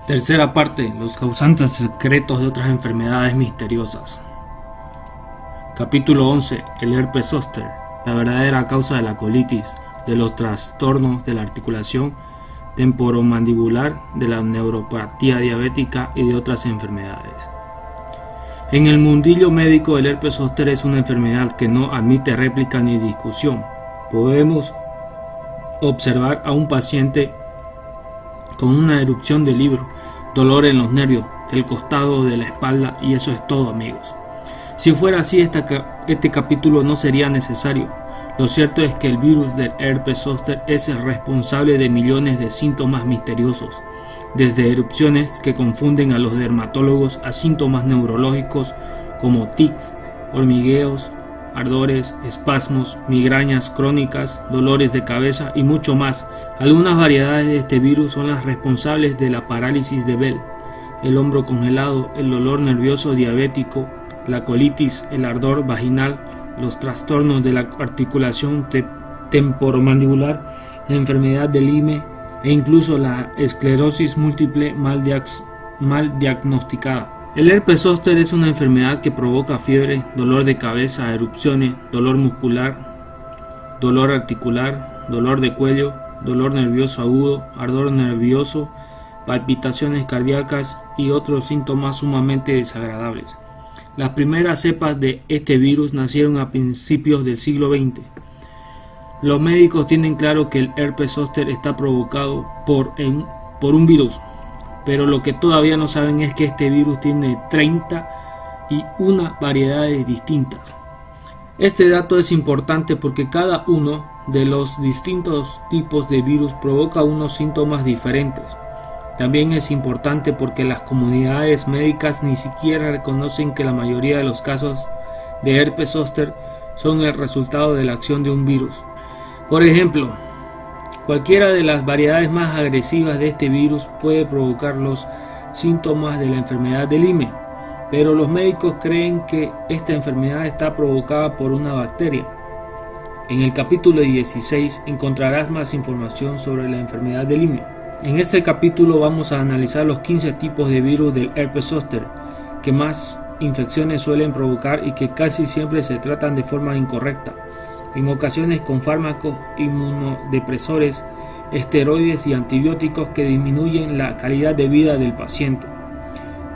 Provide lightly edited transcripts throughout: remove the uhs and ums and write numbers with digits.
Tercera parte, los causantes secretos de otras enfermedades misteriosas. Capítulo 11, el herpes zóster, la verdadera causa de la colitis, de los trastornos de la articulación temporomandibular, de la neuropatía diabética y de otras enfermedades. En el mundillo médico, el herpes zóster es una enfermedad que no admite réplica ni discusión. Podemos observar a un paciente con una erupción de libro, dolor en los nervios, del costado de la espalda, y eso es todo, amigos. Si fuera así, este capítulo no sería necesario. Lo cierto es que el virus del herpes zóster es el responsable de millones de síntomas misteriosos, desde erupciones que confunden a los dermatólogos a síntomas neurológicos como tics, hormigueos, ardores, espasmos, migrañas crónicas, dolores de cabeza y mucho más. Algunas variedades de este virus son las responsables de la parálisis de Bell, el hombro congelado, el dolor nervioso diabético, la colitis, el ardor vaginal, los trastornos de la articulación temporomandibular, la enfermedad de Lyme e incluso la esclerosis múltiple mal diagnosticada. El herpes zóster es una enfermedad que provoca fiebre, dolor de cabeza, erupciones, dolor muscular, dolor articular, dolor de cuello, dolor nervioso agudo, ardor nervioso, palpitaciones cardíacas y otros síntomas sumamente desagradables. Las primeras cepas de este virus nacieron a principios del siglo XX. Los médicos tienen claro que el herpes zóster está provocado por un virus, pero lo que todavía no saben es que este virus tiene 31 variedades distintas. Este dato es importante porque cada uno de los distintos tipos de virus provoca unos síntomas diferentes. También es importante porque las comunidades médicas ni siquiera reconocen que la mayoría de los casos de herpes zóster son el resultado de la acción de un virus. Por ejemplo, cualquiera de las variedades más agresivas de este virus puede provocar los síntomas de la enfermedad de Lyme, pero los médicos creen que esta enfermedad está provocada por una bacteria. En el capítulo 16 encontrarás más información sobre la enfermedad de Lyme. En este capítulo vamos a analizar los 15 tipos de virus del herpes zóster que más infecciones suelen provocar y que casi siempre se tratan de forma incorrecta, en ocasiones con fármacos inmunodepresores, esteroides y antibióticos que disminuyen la calidad de vida del paciente.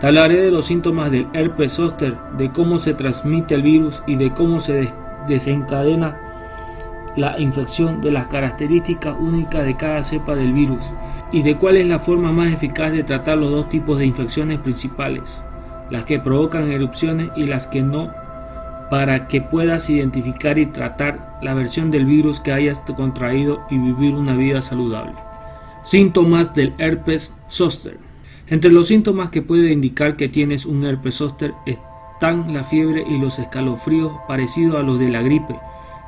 Te hablaré de los síntomas del herpes zóster, de cómo se transmite el virus y de cómo se desencadena la infección, de las características únicas de cada cepa del virus y de cuál es la forma más eficaz de tratar los dos tipos de infecciones principales, las que provocan erupciones y las que no, para que puedas identificar y tratar la versión del virus que hayas contraído y vivir una vida saludable. Síntomas del herpes zóster. Entre los síntomas que puede indicar que tienes un herpes zóster están la fiebre y los escalofríos parecidos a los de la gripe,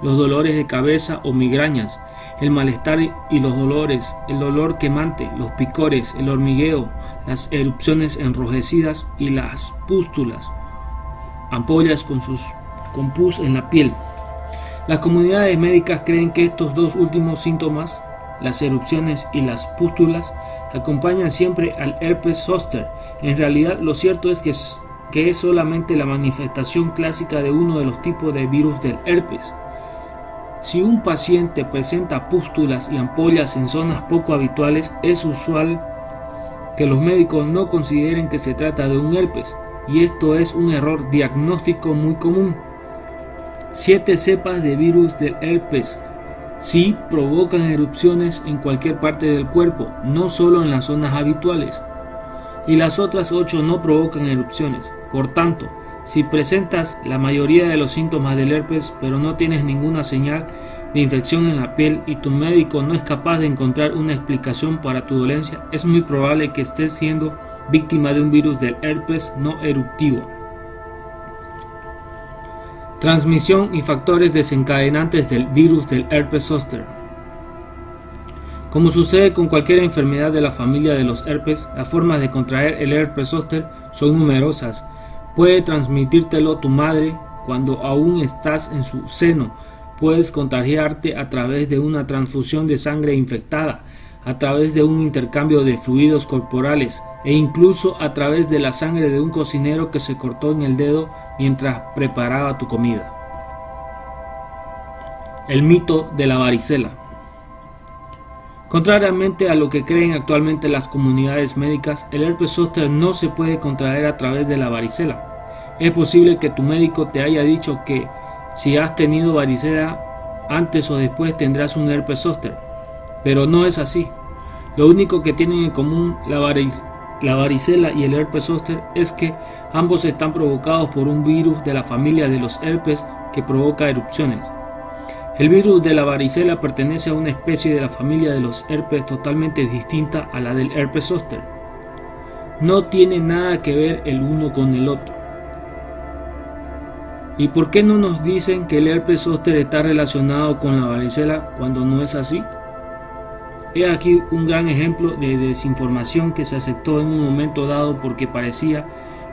los dolores de cabeza o migrañas, el malestar y los dolores, el dolor quemante, los picores, el hormigueo, las erupciones enrojecidas y las pústulas, ampollas con pus en la piel. Las comunidades médicas creen que estos dos últimos síntomas, las erupciones y las pústulas, acompañan siempre al herpes zóster. En realidad, lo cierto es que es solamente la manifestación clásica de uno de los tipos de virus del herpes. Si un paciente presenta pústulas y ampollas en zonas poco habituales, es usual que los médicos no consideren que se trata de un herpes, y esto es un error diagnóstico muy común. 7 cepas de virus del herpes sí provocan erupciones en cualquier parte del cuerpo, no solo en las zonas habituales, y las otras 8 no provocan erupciones. Por tanto, si presentas la mayoría de los síntomas del herpes pero no tienes ninguna señal de infección en la piel y tu médico no es capaz de encontrar una explicación para tu dolencia, es muy probable que estés siendo víctima de un virus del herpes no eruptivo. Transmisión y factores desencadenantes del virus del herpes zóster. Como sucede con cualquier enfermedad de la familia de los herpes, las formas de contraer el herpes zóster son numerosas. Puede transmitírtelo tu madre cuando aún estás en su seno. Puedes contagiarte a través de una transfusión de sangre infectada, a través de un intercambio de fluidos corporales e incluso a través de la sangre de un cocinero que se cortó en el dedo mientras preparaba tu comida. El mito de la varicela. Contrariamente a lo que creen actualmente las comunidades médicas, el herpes zóster no se puede contraer a través de la varicela. Es posible que tu médico te haya dicho que si has tenido varicela antes o después tendrás un herpes zóster, pero no es así. Lo único que tienen en común la varicela y el herpes zóster es que ambos están provocados por un virus de la familia de los herpes que provoca erupciones. El virus de la varicela pertenece a una especie de la familia de los herpes totalmente distinta a la del herpes zóster. No tiene nada que ver el uno con el otro. ¿Y por qué no nos dicen que el herpes zóster está relacionado con la varicela cuando no es así? He aquí un gran ejemplo de desinformación que se aceptó en un momento dado porque parecía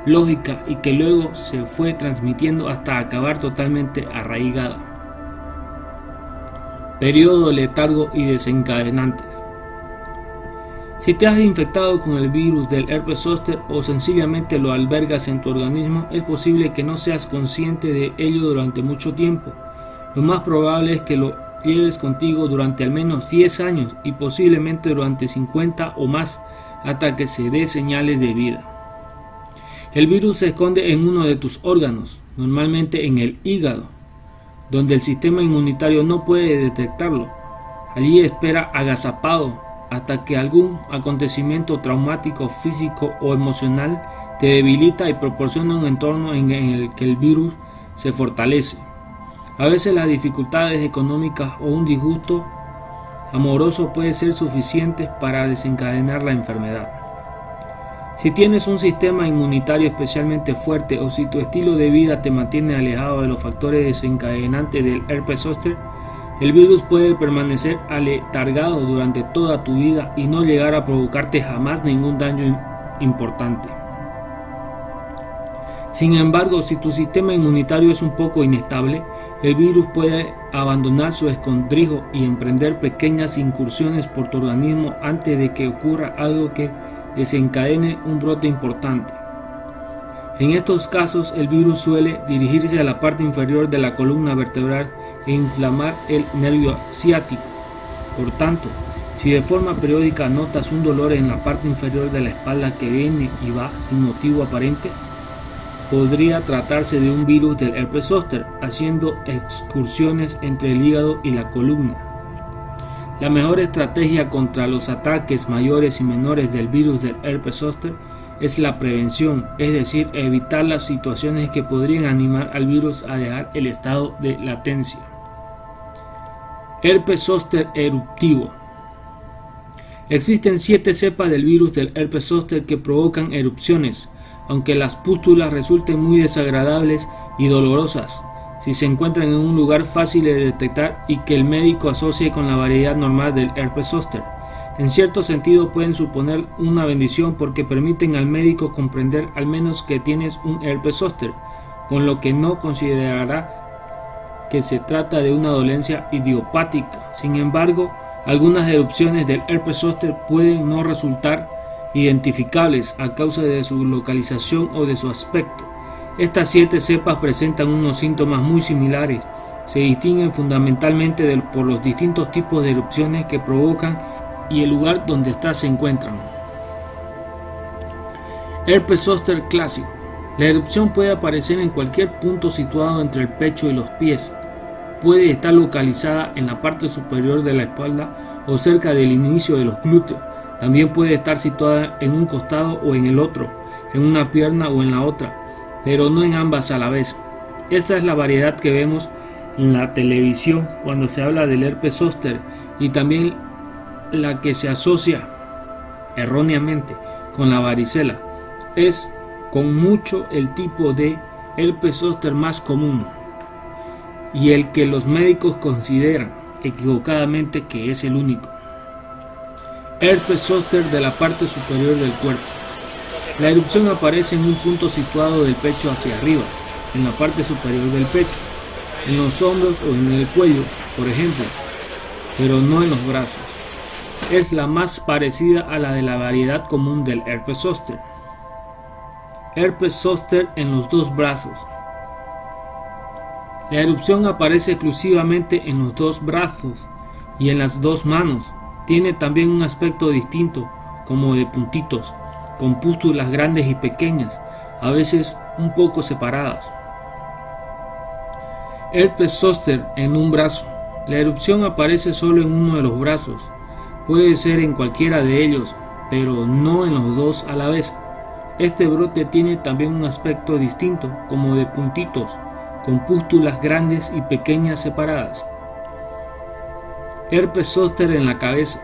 lógica y que luego se fue transmitiendo hasta acabar totalmente arraigada. Periodo letargo y desencadenantes. Si te has infectado con el virus del herpes zóster o sencillamente lo albergas en tu organismo, es posible que no seas consciente de ello durante mucho tiempo. Lo más probable es que lo lleves contigo durante al menos 10 años y posiblemente durante 50 o más hasta que se dé señales de vida. El virus se esconde en uno de tus órganos, normalmente en el hígado, donde el sistema inmunitario no puede detectarlo. Allí espera agazapado hasta que algún acontecimiento traumático, físico o emocional te debilita y proporciona un entorno en el que el virus se fortalece. A veces las dificultades económicas o un disgusto amoroso pueden ser suficientes para desencadenar la enfermedad. Si tienes un sistema inmunitario especialmente fuerte o si tu estilo de vida te mantiene alejado de los factores desencadenantes del herpes zóster, el virus puede permanecer aletargado durante toda tu vida y no llegar a provocarte jamás ningún daño importante. Sin embargo, si tu sistema inmunitario es un poco inestable, el virus puede abandonar su escondrijo y emprender pequeñas incursiones por tu organismo antes de que ocurra algo que desencadene un brote importante. En estos casos, el virus suele dirigirse a la parte inferior de la columna vertebral e inflamar el nervio ciático. Por tanto, si de forma periódica notas un dolor en la parte inferior de la espalda que viene y va sin motivo aparente, podría tratarse de un virus del herpes zóster, haciendo excursiones entre el hígado y la columna. La mejor estrategia contra los ataques mayores y menores del virus del herpes zóster es la prevención, es decir, evitar las situaciones que podrían animar al virus a dejar el estado de latencia. Herpes zóster eruptivo. Existen 7 cepas del virus del herpes zóster que provocan erupciones, aunque las pústulas resulten muy desagradables y dolorosas si se encuentran en un lugar fácil de detectar y que el médico asocie con la variedad normal del herpes zóster. En cierto sentido pueden suponer una bendición porque permiten al médico comprender al menos que tienes un herpes zóster, con lo que no considerará que se trata de una dolencia idiopática. Sin embargo, algunas erupciones del herpes zóster pueden no resultar identificables a causa de su localización o de su aspecto. Estas 7 cepas presentan unos síntomas muy similares. Se distinguen fundamentalmente por los distintos tipos de erupciones que provocan y el lugar donde se encuentran. Herpes zóster clásico. La erupción puede aparecer en cualquier punto situado entre el pecho y los pies. Puede estar localizada en la parte superior de la espalda o cerca del inicio de los glúteos. También puede estar situada en un costado o en el otro, en una pierna o en la otra, pero no en ambas a la vez. Esta es la variedad que vemos en la televisión cuando se habla del herpes zóster y también la que se asocia erróneamente con la varicela. Es con mucho el tipo de herpes zóster más común y el que los médicos consideran equivocadamente que es el único. Herpes zóster de la parte superior del cuerpo. La erupción aparece en un punto situado del pecho hacia arriba, en la parte superior del pecho, en los hombros o en el cuello, por ejemplo, pero no en los brazos. es la más parecida a la de la variedad común del herpes zóster. Herpes zóster en los dos brazos. La erupción aparece exclusivamente en los dos brazos y en las dos manos. Tiene también un aspecto distinto, como de puntitos, con pústulas grandes y pequeñas, a veces un poco separadas. Herpes zóster en un brazo. La erupción aparece solo en uno de los brazos. Puede ser en cualquiera de ellos, pero no en los dos a la vez. Este brote tiene también un aspecto distinto, como de puntitos, con pústulas grandes y pequeñas separadas. Herpes zóster en la cabeza.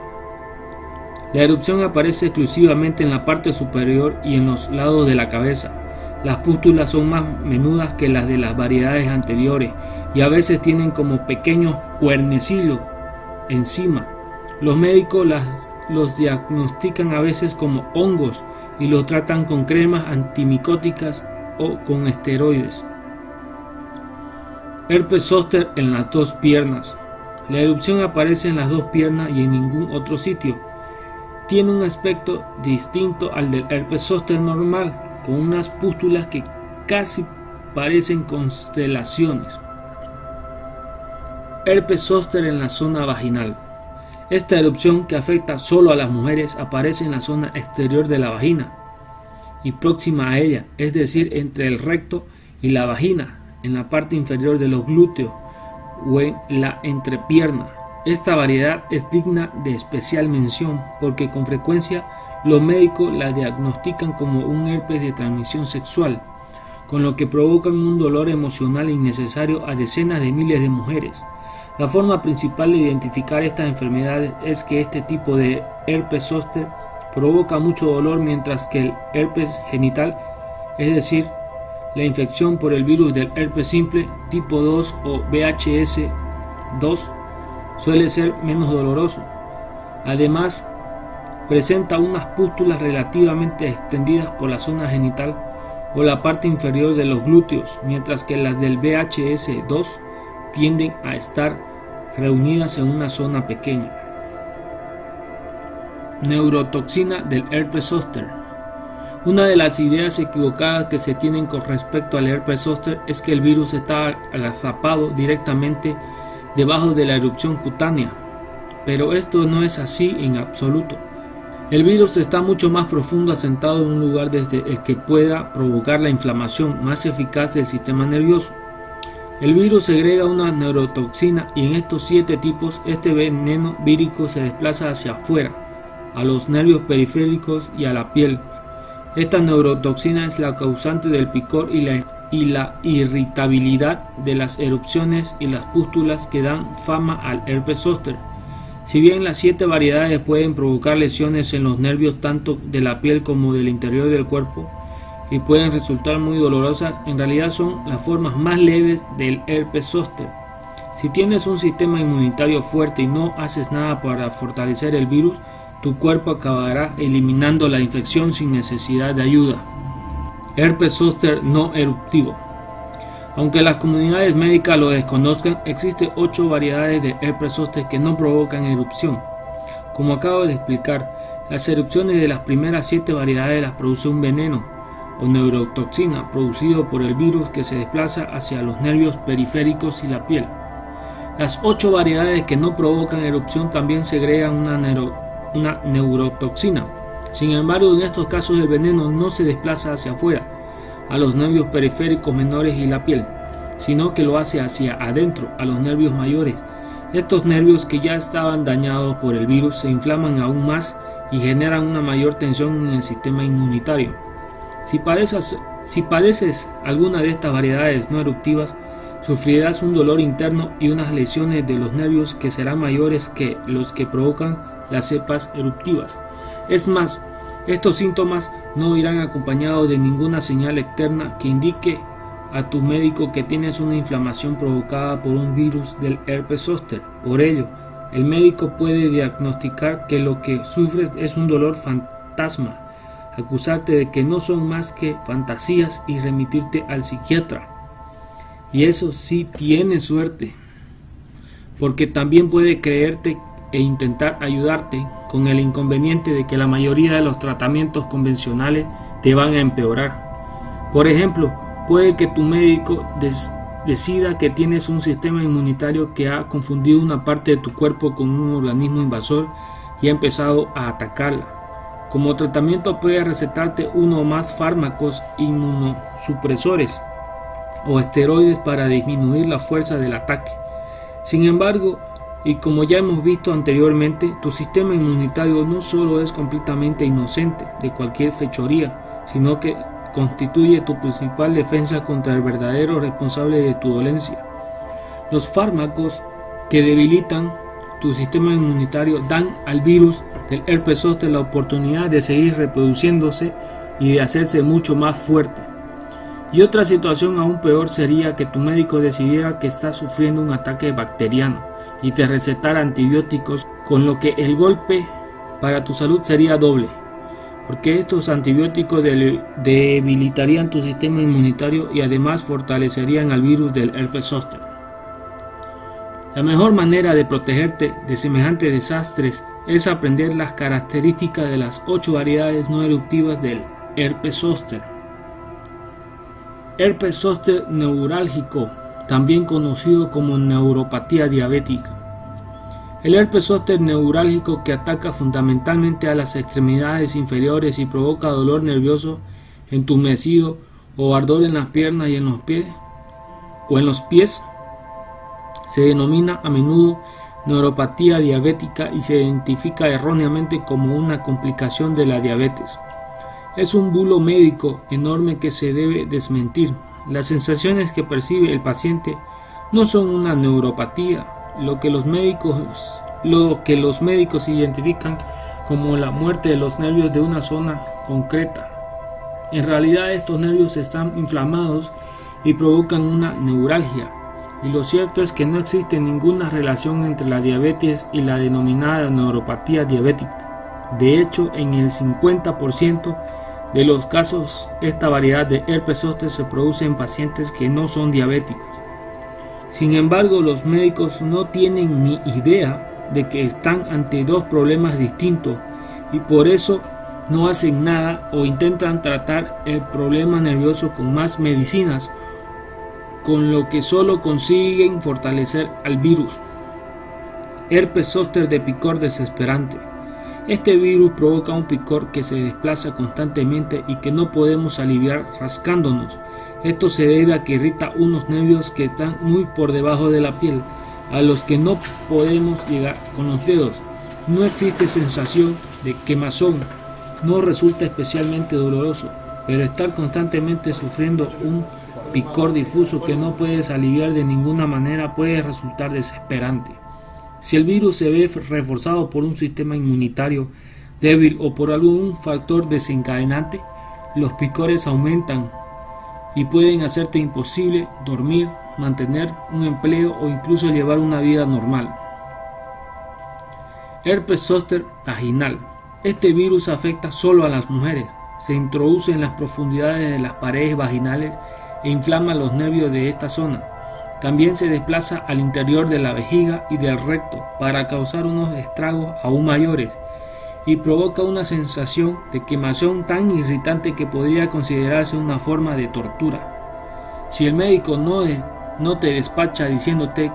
La erupción aparece exclusivamente en la parte superior y en los lados de la cabeza. Las pústulas son más menudas que las de las variedades anteriores y a veces tienen como pequeños cuernecillos encima. Los médicos los diagnostican a veces como hongos y los tratan con cremas antimicóticas o con esteroides. Herpes zóster en las dos piernas. La erupción aparece en las dos piernas y en ningún otro sitio. Tiene un aspecto distinto al del herpes zóster normal, con unas pústulas que casi parecen constelaciones. Herpes zóster en la zona vaginal. Esta erupción, que afecta solo a las mujeres, aparece en la zona exterior de la vagina y próxima a ella, es decir, entre el recto y la vagina, en la parte inferior de los glúteos o en la entrepierna. Esta variedad es digna de especial mención porque con frecuencia los médicos la diagnostican como un herpes de transmisión sexual, con lo que provocan un dolor emocional innecesario a decenas de miles de mujeres. La forma principal de identificar estas enfermedades es que este tipo de herpes zóster provoca mucho dolor, mientras que el herpes genital, es decir, la infección por el virus del herpes simple tipo 2 o VHS2, suele ser menos doloroso. Además, presenta unas pústulas relativamente extendidas por la zona genital o la parte inferior de los glúteos, mientras que las del VHS2 tienden a estar reunidas en una zona pequeña. Neurotoxina del herpes zóster. Una de las ideas equivocadas que se tienen con respecto al herpes zóster es que el virus está agazapado directamente debajo de la erupción cutánea, pero esto no es así en absoluto. El virus está mucho más profundo asentado en un lugar desde el que pueda provocar la inflamación más eficaz del sistema nervioso. El virus segrega una neurotoxina y en estos 7 tipos este veneno vírico se desplaza hacia afuera, a los nervios periféricos y a la piel. Esta neurotoxina es la causante del picor y la irritabilidad de las erupciones y las pústulas que dan fama al herpes zóster. Si bien las 7 variedades pueden provocar lesiones en los nervios tanto de la piel como del interior del cuerpo y pueden resultar muy dolorosas, en realidad son las formas más leves del herpes zóster. Si tienes un sistema inmunitario fuerte y no haces nada para fortalecer el virus, tu cuerpo acabará eliminando la infección sin necesidad de ayuda. Herpes zóster no eruptivo. Aunque las comunidades médicas lo desconozcan, existen 8 variedades de herpes zóster que no provocan erupción. Como acabo de explicar, las erupciones de las primeras 7 variedades las produce un veneno o neurotoxina producido por el virus que se desplaza hacia los nervios periféricos y la piel. Las 8 variedades que no provocan erupción también segregan una neurotoxina. Sin embargo, en estos casos el veneno no se desplaza hacia afuera, a los nervios periféricos menores y la piel, sino que lo hace hacia adentro, a los nervios mayores. Estos nervios, que ya estaban dañados por el virus, se inflaman aún más y generan una mayor tensión en el sistema inmunitario. Si padeces alguna de estas variedades no eruptivas, sufrirás un dolor interno y unas lesiones de los nervios que serán mayores que los que provocan las cepas eruptivas. Es más, estos síntomas no irán acompañados de ninguna señal externa que indique a tu médico que tienes una inflamación provocada por un virus del herpes zóster. Por ello, el médico puede diagnosticar que lo que sufres es un dolor fantasma, acusarte de que no son más que fantasías y remitirte al psiquiatra. Y eso sí, tiene suerte, porque también puede creerte e intentar ayudarte, con el inconveniente de que la mayoría de los tratamientos convencionales te van a empeorar. Por ejemplo, puede que tu médico decida que tienes un sistema inmunitario que ha confundido una parte de tu cuerpo con un organismo invasor y ha empezado a atacarla. Como tratamiento puede recetarte uno o más fármacos inmunosupresores o esteroides para disminuir la fuerza del ataque. Sin embargo, y como ya hemos visto anteriormente, tu sistema inmunitario no solo es completamente inocente de cualquier fechoría, sino que constituye tu principal defensa contra el verdadero responsable de tu dolencia. Los fármacos que debilitan tu sistema inmunitario dan al virus del herpes zóster la oportunidad de seguir reproduciéndose y de hacerse mucho más fuerte. Y otra situación aún peor sería que tu médico decidiera que estás sufriendo un ataque bacteriano y te recetara antibióticos, con lo que el golpe para tu salud sería doble, porque estos antibióticos debilitarían tu sistema inmunitario y además fortalecerían al virus del herpes zóster. La mejor manera de protegerte de semejantes desastres es aprender las características de las 8 variedades no eruptivas del herpes zóster. Herpes zóster neurálgico, también conocido como neuropatía diabética. El herpes zóster neurálgico, que ataca fundamentalmente a las extremidades inferiores y provoca dolor nervioso, entumecido o ardor en las piernas y en los pies, se denomina a menudo neuropatía diabética y se identifica erróneamente como una complicación de la diabetes. Es un bulo médico enorme que se debe desmentir. Las sensaciones que percibe el paciente no son una neuropatía, lo que los médicos identifican como la muerte de los nervios de una zona concreta. En realidad, estos nervios están inflamados y provocan una neuralgia, y lo cierto es que no existe ninguna relación entre la diabetes y la denominada neuropatía diabética. De hecho, en el 50% de los casos, esta variedad de herpes zóster se produce en pacientes que no son diabéticos. Sin embargo, los médicos no tienen ni idea de que están ante dos problemas distintos y por eso no hacen nada o intentan tratar el problema nervioso con más medicinas, con lo que solo consiguen fortalecer al virus. Herpes zóster de picor desesperante. Este virus provoca un picor que se desplaza constantemente y que no podemos aliviar rascándonos. Esto se debe a que irrita unos nervios que están muy por debajo de la piel, a los que no podemos llegar con los dedos. No existe sensación de quemazón, no resulta especialmente doloroso, pero estar constantemente sufriendo un picor difuso que no puedes aliviar de ninguna manera puede resultar desesperante. Si el virus se ve reforzado por un sistema inmunitario débil o por algún factor desencadenante, los picores aumentan y pueden hacerte imposible dormir, mantener un empleo o incluso llevar una vida normal. Herpes zóster vaginal. Este virus afecta solo a las mujeres, se introduce en las profundidades de las paredes vaginales e inflama los nervios de esta zona. También se desplaza al interior de la vejiga y del recto para causar unos estragos aún mayores y provoca una sensación de quemazón tan irritante que podría considerarse una forma de tortura. Si el médico no te despacha diciéndote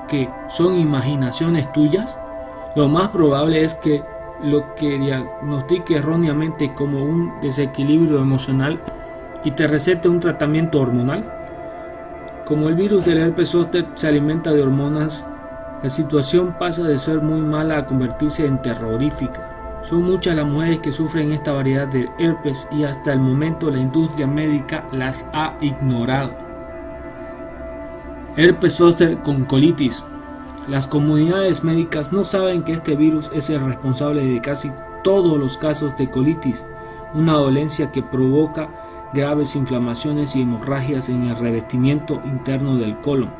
que son imaginaciones tuyas, lo más probable es que lo que diagnostique erróneamente como un desequilibrio emocional y te recete un tratamiento hormonal. Como el virus del herpes zóster se alimenta de hormonas, la situación pasa de ser muy mala a convertirse en terrorífica. Son muchas las mujeres que sufren esta variedad de herpes y hasta el momento la industria médica las ha ignorado. Herpes zóster con colitis. Las comunidades médicas no saben que este virus es el responsable de casi todos los casos de colitis, una dolencia que provoca graves inflamaciones y hemorragias en el revestimiento interno del colon.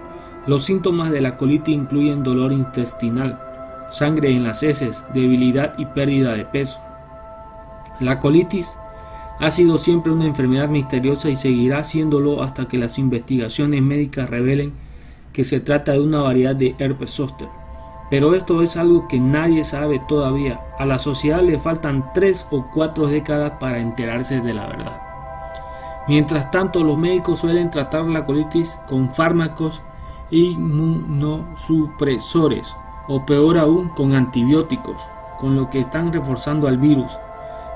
Los síntomas de la colitis incluyen dolor intestinal, sangre en las heces, debilidad y pérdida de peso. La colitis ha sido siempre una enfermedad misteriosa y seguirá siéndolo hasta que las investigaciones médicas revelen que se trata de una variedad de herpes zóster. Pero esto es algo que nadie sabe todavía. A la sociedad le faltan 3 o 4 décadas para enterarse de la verdad. Mientras tanto, los médicos suelen tratar la colitis con fármacos inmunosupresores o peor aún con antibióticos, con lo que están reforzando al virus.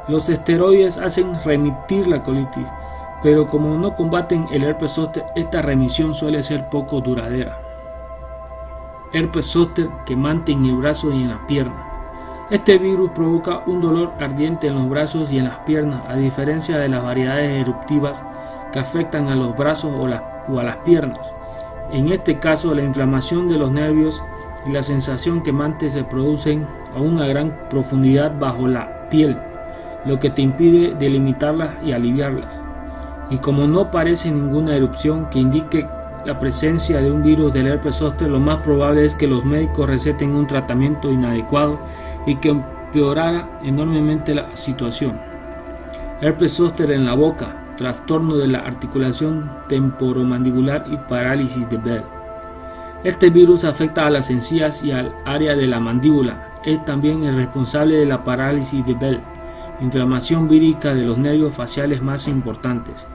Los esteroides hacen remitir la colitis, pero como no combaten el herpes zóster, esta remisión suele ser poco duradera. Herpes zóster quemante en el brazo y en la pierna. Este virus provoca un dolor ardiente en los brazos y en las piernas, a diferencia de las variedades eruptivas que afectan a los brazos o a las piernas. En este caso, la inflamación de los nervios y la sensación quemante se producen a una gran profundidad bajo la piel, lo que te impide delimitarlas y aliviarlas. Y como no parece ninguna erupción que indique la presencia de un virus del herpes zóster, lo más probable es que los médicos receten un tratamiento inadecuado y que empeorara enormemente la situación. Herpes zóster en la boca, trastorno de la articulación temporomandibular y parálisis de Bell. Este virus afecta a las encías y al área de la mandíbula. Es también el responsable de la parálisis de Bell, inflamación vírica de los nervios faciales más importantes,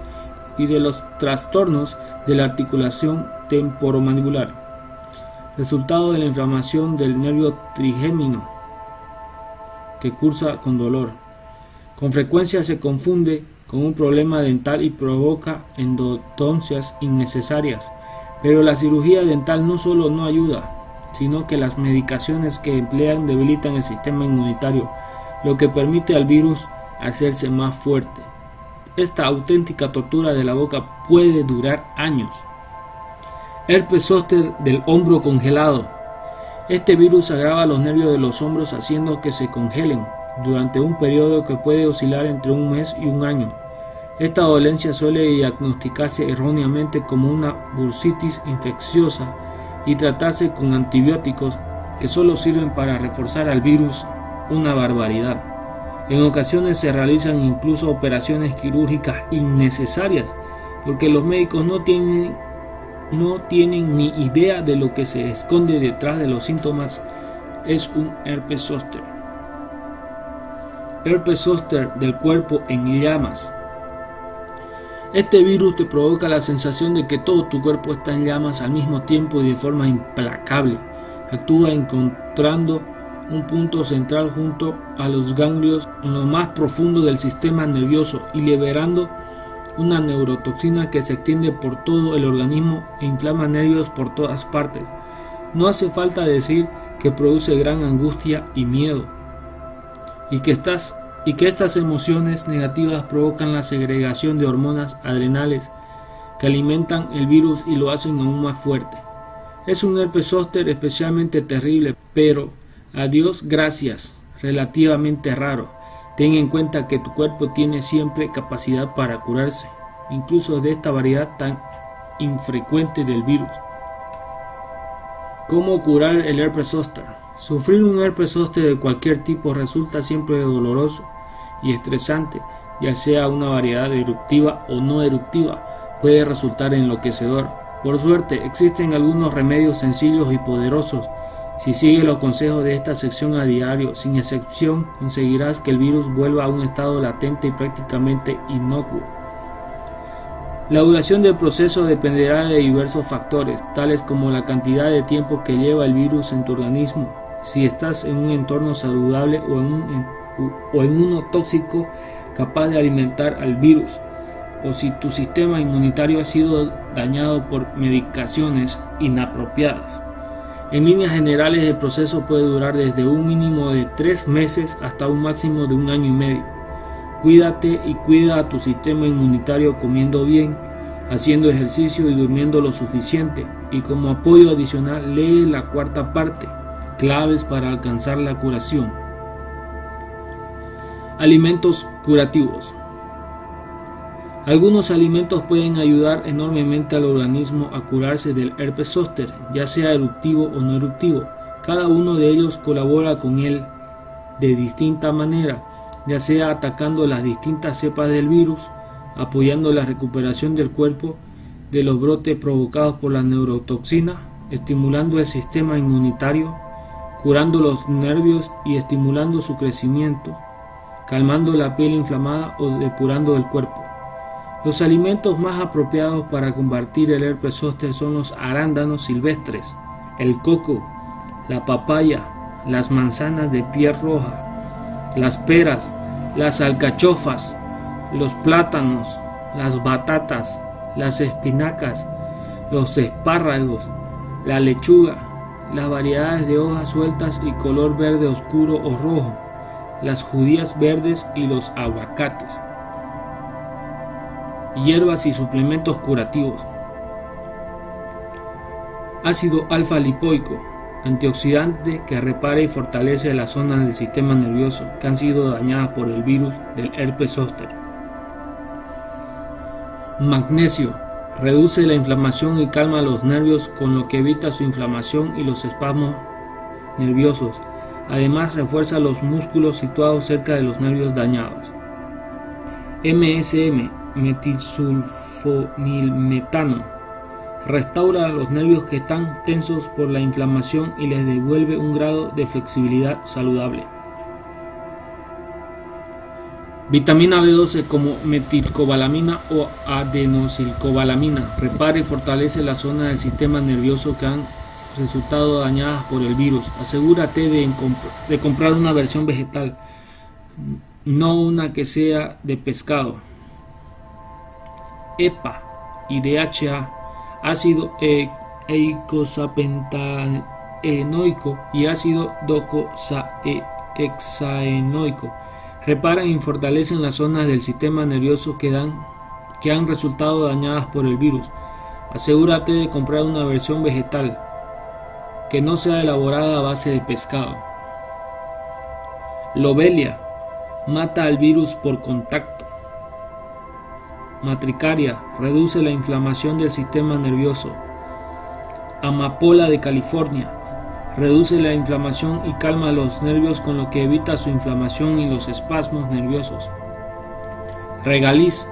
y de los trastornos de la articulación temporomandibular, resultado de la inflamación del nervio trigémino que cursa con dolor. Con frecuencia se confunde con un problema dental y provoca endodoncias innecesarias, pero la cirugía dental no solo no ayuda, sino que las medicaciones que emplean debilitan el sistema inmunitario, lo que permite al virus hacerse más fuerte. Esta auténtica tortura de la boca puede durar años. Herpes zóster del hombro congelado. Este virus agrava los nervios de los hombros haciendo que se congelen durante un periodo que puede oscilar entre un mes y un año. Esta dolencia suele diagnosticarse erróneamente como una bursitis infecciosa y tratarse con antibióticos que solo sirven para reforzar al virus, una barbaridad. En ocasiones se realizan incluso operaciones quirúrgicas innecesarias porque los médicos no tienen ni idea de lo que se esconde detrás de los síntomas. Es un herpes zóster. Herpes zóster del cuerpo en llamas. Este virus te provoca la sensación de que todo tu cuerpo está en llamas al mismo tiempo y de forma implacable. Actúa encontrando un punto central junto a los ganglios en lo más profundo del sistema nervioso y liberando una neurotoxina que se extiende por todo el organismo e inflama nervios por todas partes. No hace falta decir que produce gran angustia y miedo, y que estas emociones negativas provocan la segregación de hormonas adrenales que alimentan el virus y lo hacen aún más fuerte. Es un herpes zóster especialmente terrible, pero a Dios gracias, relativamente raro. Ten en cuenta que tu cuerpo tiene siempre capacidad para curarse, incluso de esta variedad tan infrecuente del virus. ¿Cómo curar el herpes zóster? Sufrir un herpes zóster de cualquier tipo resulta siempre doloroso y estresante, ya sea una variedad eruptiva o no eruptiva, puede resultar enloquecedor. Por suerte, existen algunos remedios sencillos y poderosos. Si sigues los consejos de esta sección a diario, sin excepción, conseguirás que el virus vuelva a un estado latente y prácticamente inocuo. La duración del proceso dependerá de diversos factores, tales como la cantidad de tiempo que lleva el virus en tu organismo, si estás en un entorno saludable o en uno tóxico capaz de alimentar al virus, o si tu sistema inmunitario ha sido dañado por medicaciones inapropiadas. En líneas generales, el proceso puede durar desde un mínimo de 3 meses hasta un máximo de 1 año y medio. Cuídate y cuida a tu sistema inmunitario comiendo bien, haciendo ejercicio y durmiendo lo suficiente. Y como apoyo adicional, lee la cuarta parte, claves para alcanzar la curación. Alimentos curativos. Algunos alimentos pueden ayudar enormemente al organismo a curarse del herpes zóster, ya sea eruptivo o no eruptivo. Cada uno de ellos colabora con él de distinta manera, ya sea atacando las distintas cepas del virus, apoyando la recuperación del cuerpo de los brotes provocados por la neurotoxina, estimulando el sistema inmunitario curando los nervios y estimulando su crecimiento, calmando la piel inflamada o depurando el cuerpo. Los alimentos más apropiados para combatir el herpes zóster son los arándanos silvestres, el coco, la papaya, las manzanas de piel roja, las peras, las alcachofas, los plátanos, las batatas, las espinacas, los espárragos, la lechuga, las variedades de hojas sueltas y color verde oscuro o rojo, las judías verdes y los aguacates. Hierbas y suplementos curativos. Ácido alfa-lipoico, antioxidante que repara y fortalece las zonas del sistema nervioso que han sido dañadas por el virus del herpes zóster. Magnesio, reduce la inflamación y calma los nervios, con lo que evita su inflamación y los espasmos nerviosos. Además, refuerza los músculos situados cerca de los nervios dañados. MSM, metilsulfonilmetano, restaura los nervios que están tensos por la inflamación y les devuelve un grado de flexibilidad saludable. Vitamina B12 como metilcobalamina o adenosylcobalamina repara y fortalece las zonas del sistema nervioso que han resultado dañadas por el virus. Asegúrate de comprar una versión vegetal, no una que sea de pescado. EPA y DHA, ácido eicosapentaenoico y ácido docosahexaenoico, reparan y fortalecen las zonas del sistema nervioso que han resultado dañadas por el virus. Asegúrate de comprar una versión vegetal, que no sea elaborada a base de pescado. Lobelia, mata al virus por contacto. Matricaria, reduce la inflamación del sistema nervioso. Amapola de California, reduce la inflamación y calma los nervios, con lo que evita su inflamación y los espasmos nerviosos. Regaliz,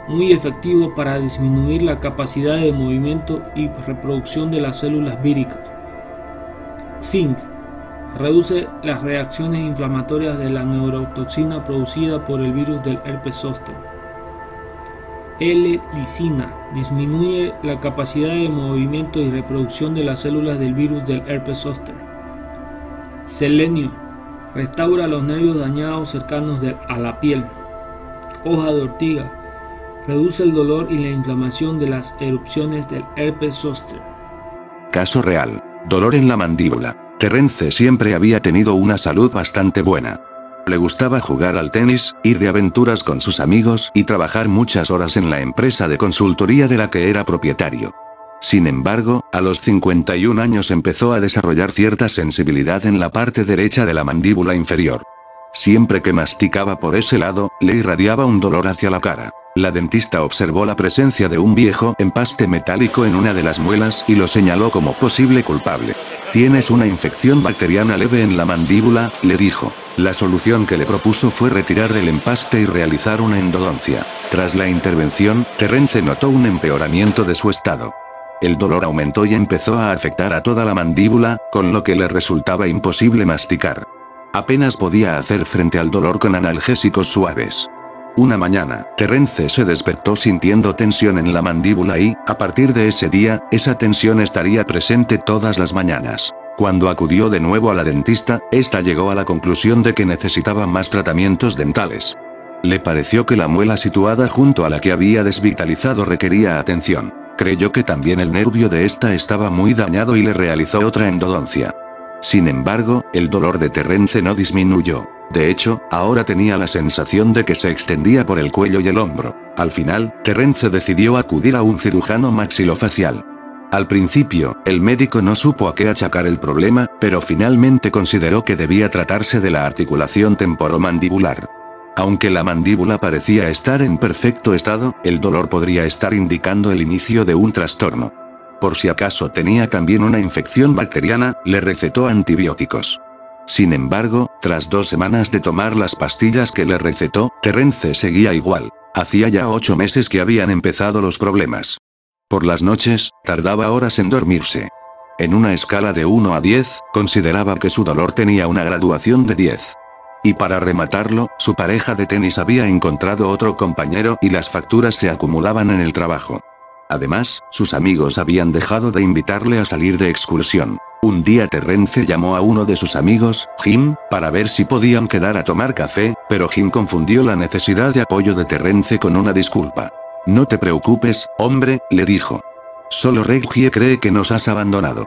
muy efectivo para disminuir la capacidad de movimiento y reproducción de las células víricas. Zinc, reduce las reacciones inflamatorias de la neurotoxina producida por el virus del herpes zóster. L-lisina, disminuye la capacidad de movimiento y reproducción de las células del virus del herpes zóster. Selenio, restaura los nervios dañados cercanos a la piel. Hoja de ortiga, reduce el dolor y la inflamación de las erupciones del herpes zóster. Caso real. Dolor en la mandíbula. Terence siempre había tenido una salud bastante buena. Le gustaba jugar al tenis, ir de aventuras con sus amigos y trabajar muchas horas en la empresa de consultoría de la que era propietario. Sin embargo, a los 51 años empezó a desarrollar cierta sensibilidad en la parte derecha de la mandíbula inferior. Siempre que masticaba por ese lado, le irradiaba un dolor hacia la cara. La dentista observó la presencia de un viejo empaste metálico en una de las muelas y lo señaló como posible culpable. «Tienes una infección bacteriana leve en la mandíbula», le dijo. La solución que le propuso fue retirar el empaste y realizar una endodoncia. Tras la intervención, Terence notó un empeoramiento de su estado. El dolor aumentó y empezó a afectar a toda la mandíbula, con lo que le resultaba imposible masticar. Apenas podía hacer frente al dolor con analgésicos suaves. Una mañana, Terence se despertó sintiendo tensión en la mandíbula y, a partir de ese día, esa tensión estaría presente todas las mañanas. Cuando acudió de nuevo a la dentista, esta llegó a la conclusión de que necesitaba más tratamientos dentales. Le pareció que la muela situada junto a la que había desvitalizado requería atención. Creyó que también el nervio de esta estaba muy dañado y le realizó otra endodoncia. Sin embargo, el dolor de Terence no disminuyó. De hecho, ahora tenía la sensación de que se extendía por el cuello y el hombro. Al final, Terence decidió acudir a un cirujano maxilofacial. Al principio, el médico no supo a qué achacar el problema, pero finalmente consideró que debía tratarse de la articulación temporomandibular. Aunque la mandíbula parecía estar en perfecto estado, el dolor podría estar indicando el inicio de un trastorno. Por si acaso tenía también una infección bacteriana, le recetó antibióticos. Sin embargo, tras 2 semanas de tomar las pastillas que le recetó, Terence seguía igual. Hacía ya 8 meses que habían empezado los problemas. Por las noches, tardaba horas en dormirse. En una escala de 1 a 10, consideraba que su dolor tenía una graduación de 10. Y para rematarlo, su pareja de tenis había encontrado otro compañero y las facturas se acumulaban en el trabajo. Además, sus amigos habían dejado de invitarle a salir de excursión. Un día Terrence llamó a uno de sus amigos, Jim, para ver si podían quedar a tomar café, pero Jim confundió la necesidad de apoyo de Terrence con una disculpa. No te preocupes, hombre, le dijo. Solo Reggie cree que nos has abandonado.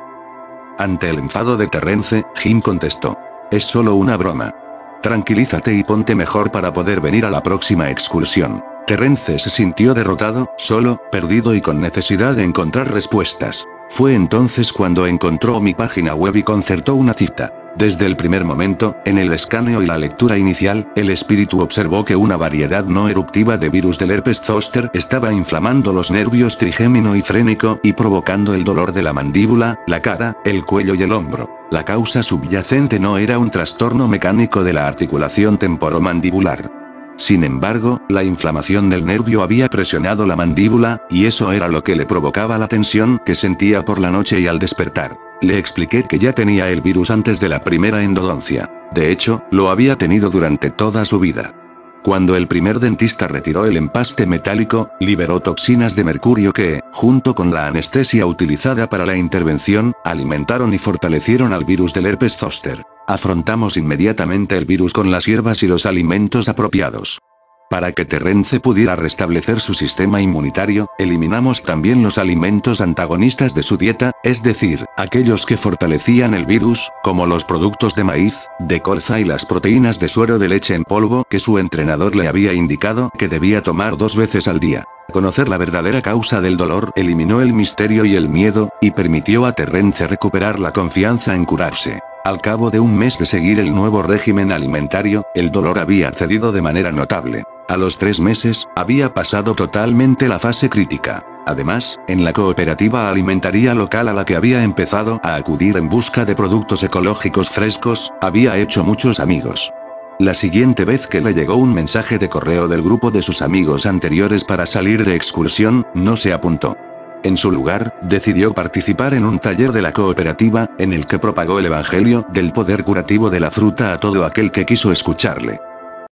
Ante el enfado de Terrence, Jim contestó. Es solo una broma. Tranquilízate y ponte mejor para poder venir a la próxima excursión. Terrence se sintió derrotado, solo, perdido y con necesidad de encontrar respuestas. Fue entonces cuando encontró mi página web y concertó una cita. Desde el primer momento, en el escaneo y la lectura inicial, el espíritu observó que una variedad no eruptiva de virus del herpes zóster estaba inflamando los nervios trigémino y frénico y provocando el dolor de la mandíbula, la cara, el cuello y el hombro. La causa subyacente no era un trastorno mecánico de la articulación temporomandibular. Sin embargo, la inflamación del nervio había presionado la mandíbula, y eso era lo que le provocaba la tensión que sentía por la noche y al despertar. Le expliqué que ya tenía el virus antes de la primera endodoncia. De hecho, lo había tenido durante toda su vida. Cuando el primer dentista retiró el empaste metálico, liberó toxinas de mercurio que, junto con la anestesia utilizada para la intervención, alimentaron y fortalecieron al virus del herpes zóster. Afrontamos inmediatamente el virus con las hierbas y los alimentos apropiados. Para que Terrence pudiera restablecer su sistema inmunitario, eliminamos también los alimentos antagonistas de su dieta, es decir, aquellos que fortalecían el virus, como los productos de maíz, de colza y las proteínas de suero de leche en polvo que su entrenador le había indicado que debía tomar 2 veces al día. Conocer la verdadera causa del dolor eliminó el misterio y el miedo, y permitió a Terrence recuperar la confianza en curarse. Al cabo de un mes de seguir el nuevo régimen alimentario, el dolor había cedido de manera notable. A los 3 meses, había pasado totalmente la fase crítica. Además, en la cooperativa alimentaria local a la que había empezado a acudir en busca de productos ecológicos frescos, había hecho muchos amigos. La siguiente vez que le llegó un mensaje de correo del grupo de sus amigos anteriores para salir de excursión, no se apuntó. En su lugar, decidió participar en un taller de la cooperativa, en el que propagó el evangelio del poder curativo de la fruta a todo aquel que quiso escucharle.